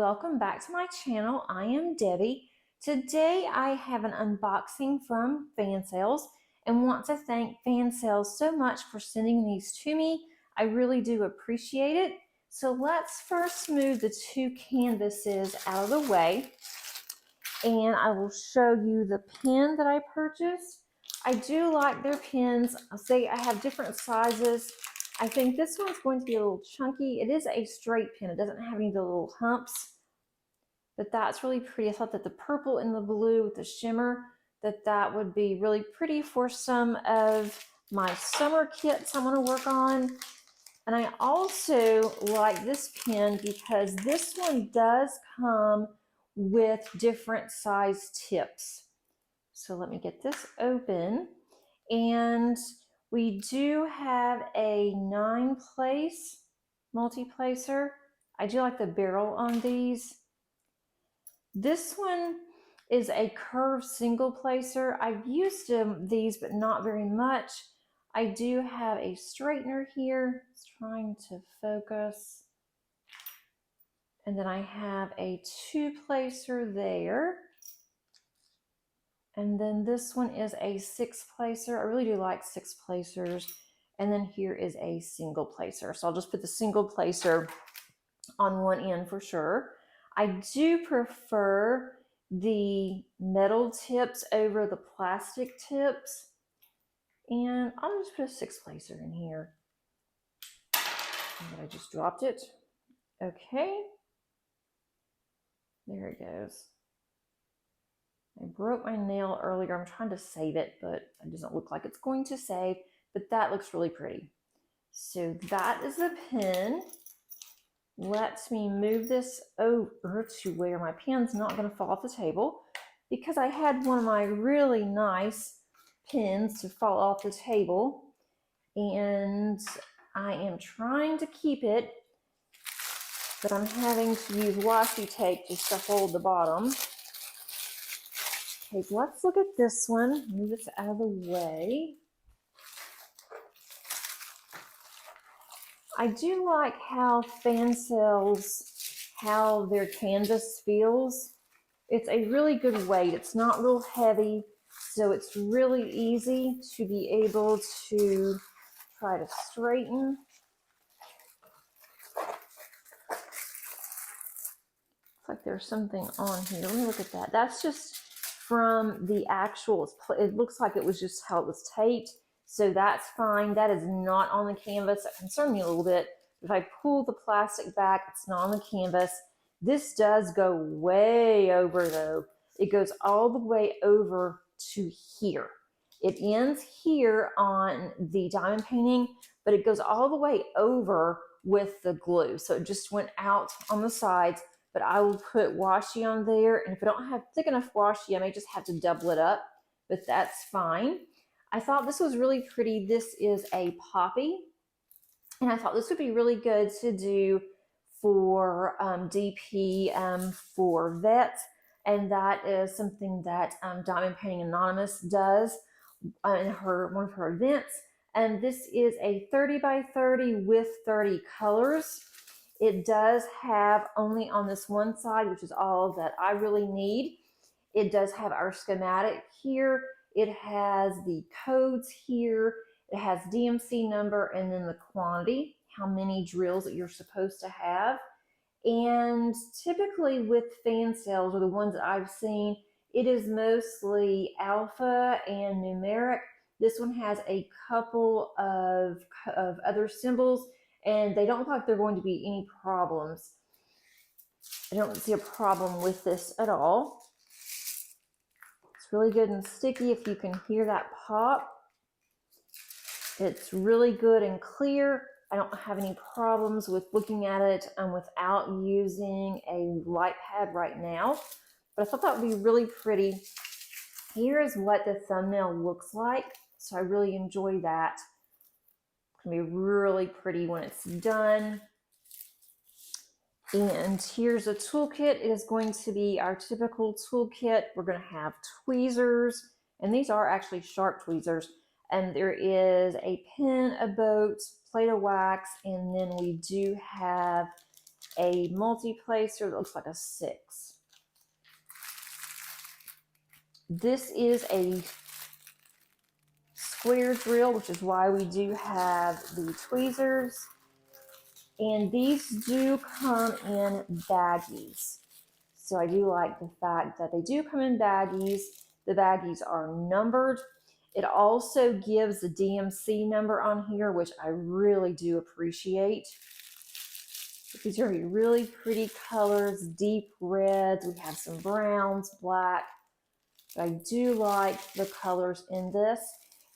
welcome back to my channel. I am Debbie. Today I have an unboxing from Fansells and want to thank Fansells so much for sending these to me. I really do appreciate it. So let's first move the two canvases out of the way and I will show you the pen that I purchased. I do like their pens. I'll say I have different sizes. I think this one's going to be a little chunky. It is a straight pen. It doesn't have any of the little humps, but that's really pretty. I thought that the purple and the blue with the shimmer, that would be really pretty for some of my summer kits I'm going to work on. And I also like this pen because this one does come with different size tips. So let me get this open. And we do have a 9-place multi-placer. I do like the barrel on these. This one is a curved single placer. I've used these, but not very much. I do have a straightener here. It's trying to focus. And then I have a 2-placer there. And then this one is a 6-placer. I really do like 6-placers. And then here is a single placer. So I'll just put the single placer on one end for sure. I do prefer the metal tips over the plastic tips. And I'll just put a 6-placer in here. And I just dropped it. Okay. There it goes. I broke my nail earlier. I'm trying to save it, but it doesn't look like it's going to save. But that looks really pretty. So that is the pen. Let me move this over to where my pen's not going to fall off the table, because I had one of my really nice pens to fall off the table, and I am trying to keep it, but I'm having to use washi tape just to hold the bottom. Okay, let's look at this one. Move this out of the way. I do like how Fansells, how their canvas feels. It's a really good weight. It's not real heavy, so it's really easy to be able to try to straighten. Looks like there's something on here. Let me look at that. That's just from the actual, it looks like it was just how it was taped. So that's fine. That is not on the canvas. That concerned me a little bit. If I pull the plastic back, it's not on the canvas. This does go way over though. It goes all the way over to here. It ends here on the diamond painting, but it goes all the way over with the glue. So it just went out on the sides, but I will put washi on there. And if I don't have thick enough washi, I may just have to double it up, but that's fine. I thought this was really pretty. This is a poppy, and I thought this would be really good to do for DP for vets, and that is something that Diamond Painting Anonymous does in one of her events. And this is a 30 by 30 with 30 colors. It does have only on this one side, which is all that I really need. It does have our schematic here. It has the codes here. It has DMC number and then the quantity, how many drills that you're supposed to have. And typically with Fansells, or the ones that I've seen, it is mostly alpha and numeric. This one has a couple of other symbols, and they don't look like they're going to be any problems. I don't see a problem with this at all. Really good and sticky. If you can hear that pop, it's really good and clear. I don't have any problems with looking at it without using a light pad right now, but I thought that would be really pretty. Here is what the thumbnail looks like, so I really enjoy that. It's gonna be really pretty when it's done. And here's a toolkit. It is going to be our typical toolkit. We're going to have tweezers, and these are actually sharp tweezers. And there is a pen, a boat, plate of wax, and then we do have a multi-placer that looks like a 6. This is a square drill, which is why we do have the tweezers. And these do come in baggies. So I do like the fact that they do come in baggies. The baggies are numbered. It also gives the DMC number on here, which I really do appreciate. These are going to be really pretty colors, deep reds. We have some browns, black. But I do like the colors in this.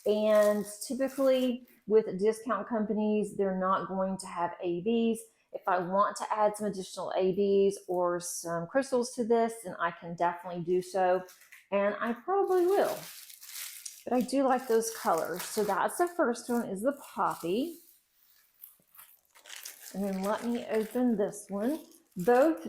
And typically with discount companies, they're not going to have ABs. If I want to add some additional ABs or some crystals to this, then I can definitely do so. And I probably will. But I do like those colors. So that's the first one, is the poppy. And then let me open this one. Both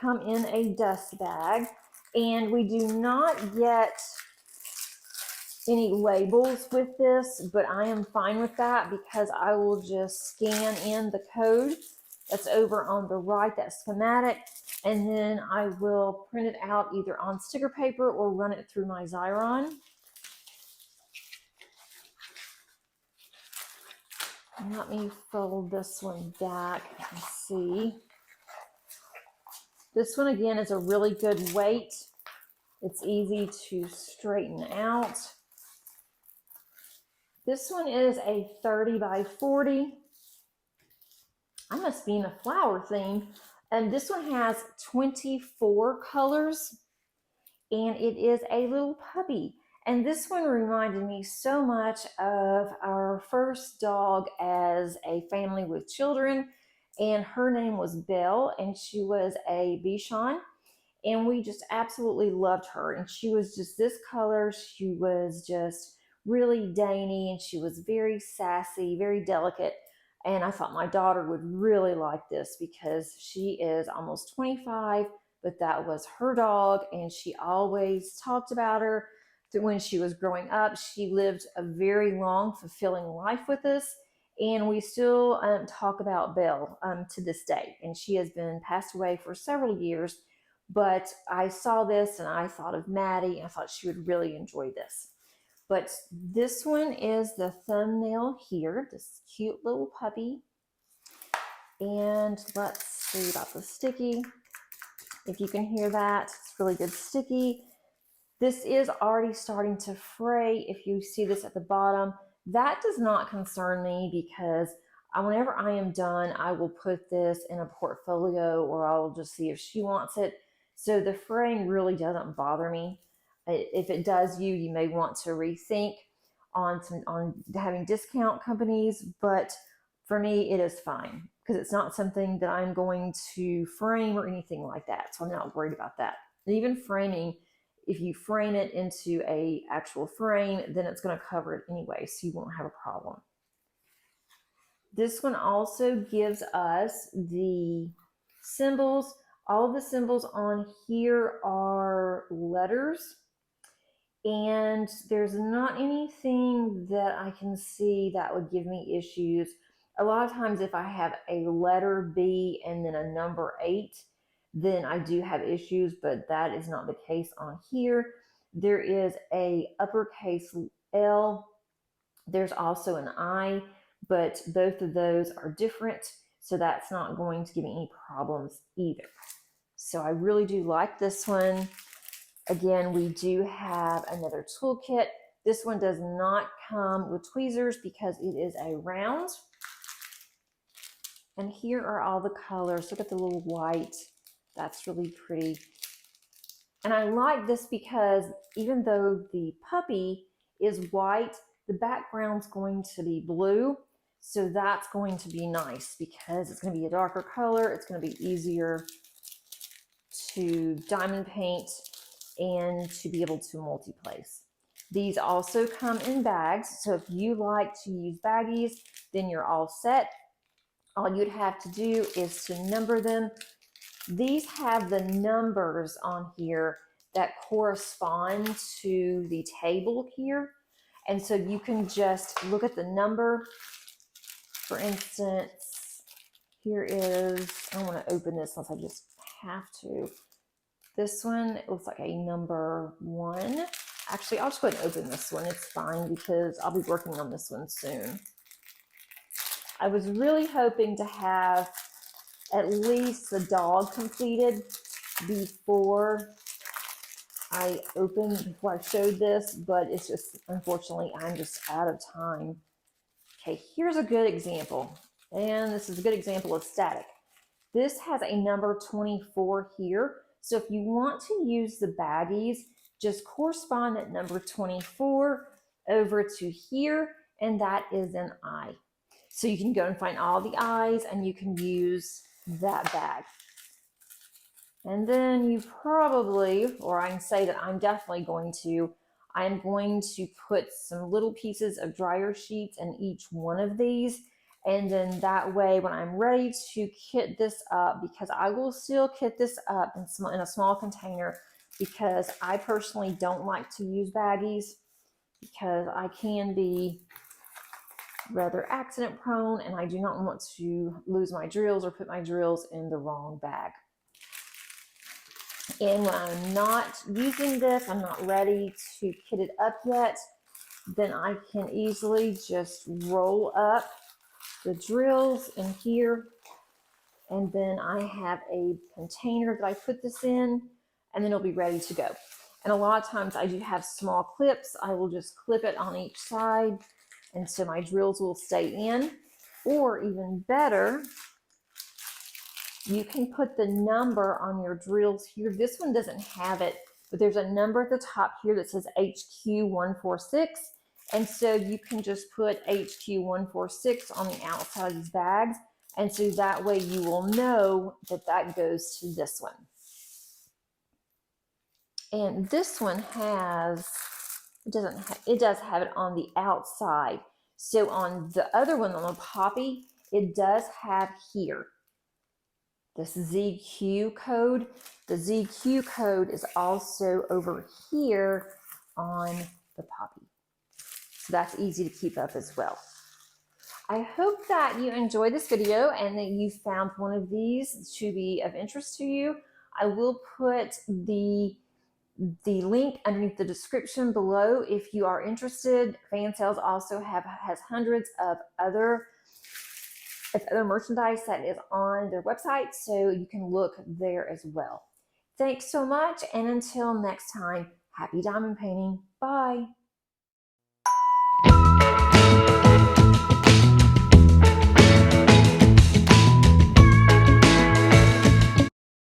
come in a dust bag. And we do not get any labels with this, but I am fine with that because I will just scan in the code that's over on the right, that schematic, and then I will print it out either on sticker paper or run it through my Xyron. Let me fold this one back and see. This one again is a really good weight. It's easy to straighten out. This one is a 30 by 40. I must be in a flower theme. And this one has 24 colors. And it is a little puppy. And this one reminded me so much of our first dog as a family with children. And her name was Belle, and she was a Bichon. And we just absolutely loved her. And she was just this color. She was just really dainty, and she was very sassy, very delicate. And I thought my daughter would really like this because she is almost 25, but that was her dog, and she always talked about her. When she was growing up, she lived a very long, fulfilling life with us, and we still talk about Belle to this day. And she has been passed away for several years, but I saw this and I thought of Maddie, and I thought she would really enjoy this. But this one is the thumbnail here, this cute little puppy. And let's see about the sticky. If you can hear that, it's really good sticky. This is already starting to fray. If you see this at the bottom, that does not concern me because whenever I am done, I will put this in a portfolio, or I'll just see if she wants it. So the fraying really doesn't bother me. If it does you may want to rethink on having discount companies, but for me, it is fine because it's not something that I'm going to frame or anything like that. So I'm not worried about that. And even framing, if you frame it into a actual frame, then it's going to cover it anyway, so you won't have a problem. This one also gives us the symbols. All of the symbols on here are letters. And there's not anything that I can see that would give me issues. A lot of times if I have a letter B and then a number 8, then I do have issues, but that is not the case on here. There is a uppercase L. There's also an I, but both of those are different, so that's not going to give me any problems either. So I really do like this one. Again, we do have another toolkit. This one does not come with tweezers because it is a round. And here are all the colors. Look at the little white. That's really pretty. And I like this because even though the puppy is white, the background's going to be blue. So that's going to be nice because it's going to be a darker color. It's going to be easier to diamond paint and to be able to multi-place. These also come in bags, so if you like to use baggies, then you're all set. All you'd have to do is to number them. These have the numbers on here that correspond to the table here, and so you can just look at the number. For instance, Here is, I don't want to open this unless I just have to. This one, it looks like a number 1. Actually, I'll just go ahead and open this one. It's fine because I'll be working on this one soon. I was really hoping to have at least the dog completed before I showed this, but it's just, unfortunately, I'm just out of time. Okay, here's a good example. And this is a good example of static. This has a number 24 here. So if you want to use the baggies, just correspond that number 24 over to here, and that is an I. So you can go and find all the I's and you can use that bag. And then you probably, or I can say that I'm definitely going to, I'm going to put some little pieces of dryer sheets in each one of these. And then that way, when I'm ready to kit this up, because I will still kit this up in a small container, because I personally don't like to use baggies because I can be rather accident prone and I do not want to lose my drills or put my drills in the wrong bag. And when I'm not using this, I'm not ready to kit it up yet, then I can easily just roll up the drills in here, and then I have a container that I put this in, and then it'll be ready to go. And a lot of times I do have small clips. I will just clip it on each side, and so my drills will stay in. Or even better, you can put the number on your drills here. This one doesn't have it, but there's a number at the top here that says HQ146. And so you can just put HQ146 on the outside of these bags. And so that way you will know that that goes to this one. And this one has, it does have it on the outside. So on the other one, on the Poppy, it does have here this ZQ code. The ZQ code is also over here on the Poppy. So that's easy to keep up as well. I hope that you enjoyed this video and that you found one of these to be of interest to you. I will put the link underneath the description below if you are interested. Fansells also has hundreds of other merchandise that is on their website, so you can look there as well. Thanks so much, and until next time, happy diamond painting. Bye.